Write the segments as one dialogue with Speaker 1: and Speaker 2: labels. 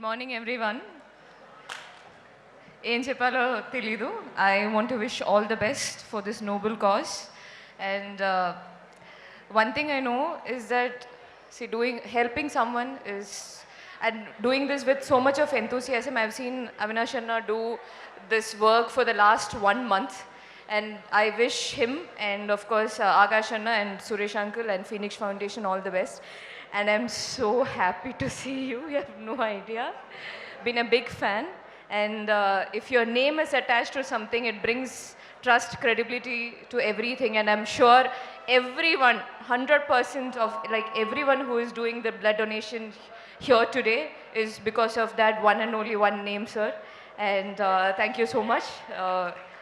Speaker 1: morning, everyone. ఏం చెప్పాలో తెలీదు. I want to wish all the best for this noble cause. And one thing I know is that, see, helping someone is, and doing this with so much of enthusiasm. I've seen Avinash Anna do this work for the last 1 month. And I wish him and of course Akash Anna and Suresh Uncle and Phoenix Foundation all the best. And I'm so happy to see you. You have no idea. Been a big fan. And if your name is attached to something, it brings trust, credibility to everything. And I'm sure everyone, 100% of like everyone who is doing the blood donation here today is because of that one and only one name, sir. And thank you so much.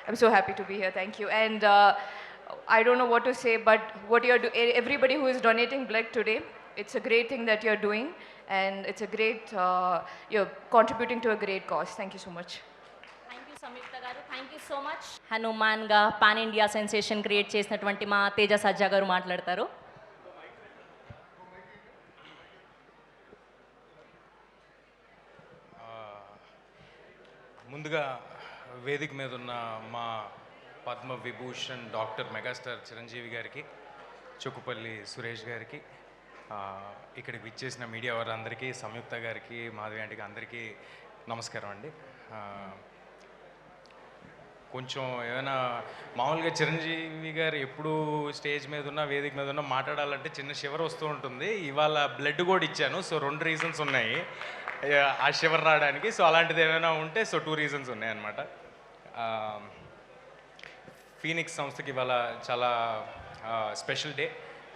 Speaker 1: I'm so happy to be here. Thank you. And I don't know what to say, but what you're doing, everybody who is donating blood today, it's a great thing that you're doing, and it's a great, you're contributing to a great cause. Thank you so much.
Speaker 2: Thank you Samyuktha garu, thank you so much. హనుమాన్గా pan India sensation create చేసినటువంటి మా తేజ సజ్జా గారు మాట్లాడతారు.
Speaker 3: ముందుగా వేదిక మీద ఉన్న మా పద్మ విభూషణ్ డాక్టర్ మెగాస్టార్ చిరంజీవి గారికి, చుక్కుపల్లి సురేష్ గారికి, ఇక్కడికి విచ్చేసిన మీడియా వారందరికీ, సంయుక్త గారికి, మాధవి ఆంటీకి అందరికీ నమస్కారం అండి. కొంచెం ఏమైనా మామూలుగా చిరంజీవి గారు ఎప్పుడు స్టేజ్ మీద ఉన్న వేదిక మీద ఉన్న మాట్లాడాలంటే చిన్న షివర్ వస్తూ ఉంటుంది. ఇవాళ బ్లడ్ కూడా ఇచ్చాను, సో 2 రీజన్స్ ఉన్నాయి ఆ షివర్ రావడానికి. సో అలాంటిది ఏమైనా ఉంటే 2 రీజన్స్ ఉన్నాయన్నమాట. ఫీనిక్స్ సంస్థకి ఇవాళ చాలా special day,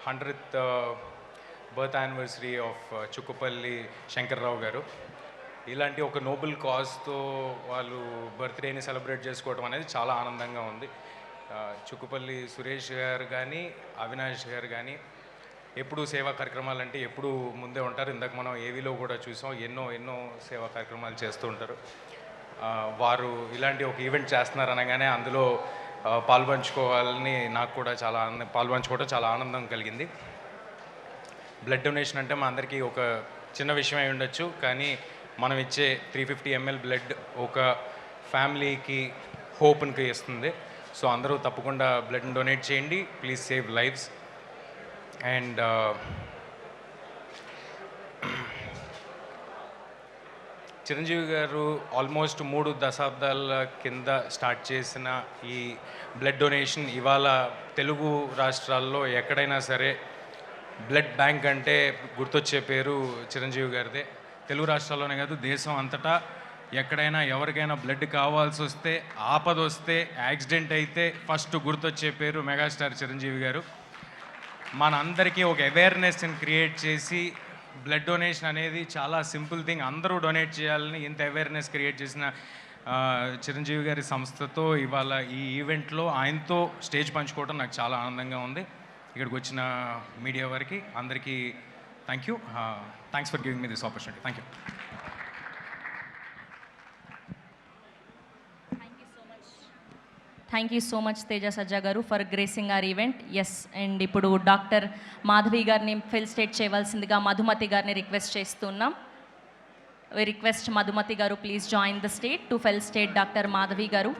Speaker 3: 100th birth anniversary of Chukkapalli Shankar Rao garu. ఇలాంటి ఒక నోబెల్ కాజ్తో వాళ్ళు బర్త్డేని సెలబ్రేట్ చేసుకోవడం అనేది చాలా ఆనందంగా ఉంది. చుక్కుపల్లి సురేష్ గారు కానీ, అవినాష్ గారు కానీ ఎప్పుడు సేవా కార్యక్రమాలు అంటే ఎప్పుడు ముందే ఉంటారు. ఇందాక మనం ఏవీలో కూడా చూసాం, ఎన్నో సేవా కార్యక్రమాలు చేస్తూ ఉంటారు. వారు ఇలాంటి ఒక ఈవెంట్ చేస్తున్నారు అనగానే అందులో పాల్పంచుకోవాలని నాకు కూడా పాల్పంచుకోవడం చాలా ఆనందం కలిగింది. బ్లడ్ డొనేషన్ అంటే మా అందరికీ ఒక చిన్న విషయం అయి ఉండొచ్చు, కానీ మనం ఇచ్చే 350 ml బ్లడ్ ఒక ఫ్యామిలీకి హోప్ని ఇస్తుంది. సో అందరూ తప్పకుండా బ్లడ్ని డొనేట్ చేయండి. Please save lives. And Chiranjeevi గారు ఆల్మోస్ట్ 3 దశాబ్దాల కింద స్టార్ట్ చేసిన ఈ బ్లడ్ డొనేషన్ ఇవాళ తెలుగు రాష్ట్రాల్లో ఎక్కడైనా సరే బ్లడ్ బ్యాంక్ అంటే గుర్తొచ్చే పేరు చిరంజీవి గారిదే. తెలుగు రాష్ట్రాల్లోనే కాదు, దేశం అంతటా ఎక్కడైనా ఎవరికైనా బ్లడ్ కావాల్సి వస్తే, ఆపద వస్తే, యాక్సిడెంట్ అయితే ఫస్ట్ గుర్తొచ్చే పేరు మెగాస్టార్ చిరంజీవి గారు. మనందరికీ ఒక అవేర్నెస్ని క్రియేట్ చేసి బ్లడ్ డొనేషన్ అనేది చాలా సింపుల్ థింగ్, అందరూ డొనేట్ చేయాలని ఇంత అవేర్నెస్ క్రియేట్ చేసిన చిరంజీవి గారి సంస్థతో ఇవాళ ఈ ఈవెంట్లో ఆయనతో స్టేజ్ పంచుకోవడం నాకు చాలా ఆనందంగా ఉంది. ఇక్కడికి వచ్చిన మీడియా వారికి అందరికీ thank you. Thanks for giving me this opportunity. Thank you.
Speaker 2: Thank you so much Teja Sajja garu for gracing our event. Yes, and ఇప్పుడు డాక్టర్ మాధవి గారిని ఫెలిసిటేట్ చేయవలసిందిగా మధుమతి గారిని రిక్వెస్ట్ చేస్తున్నాం. వి రిక్వెస్ట్ మధుమతి గారు, please join the stage to felicitate doctor Madhavi గారు.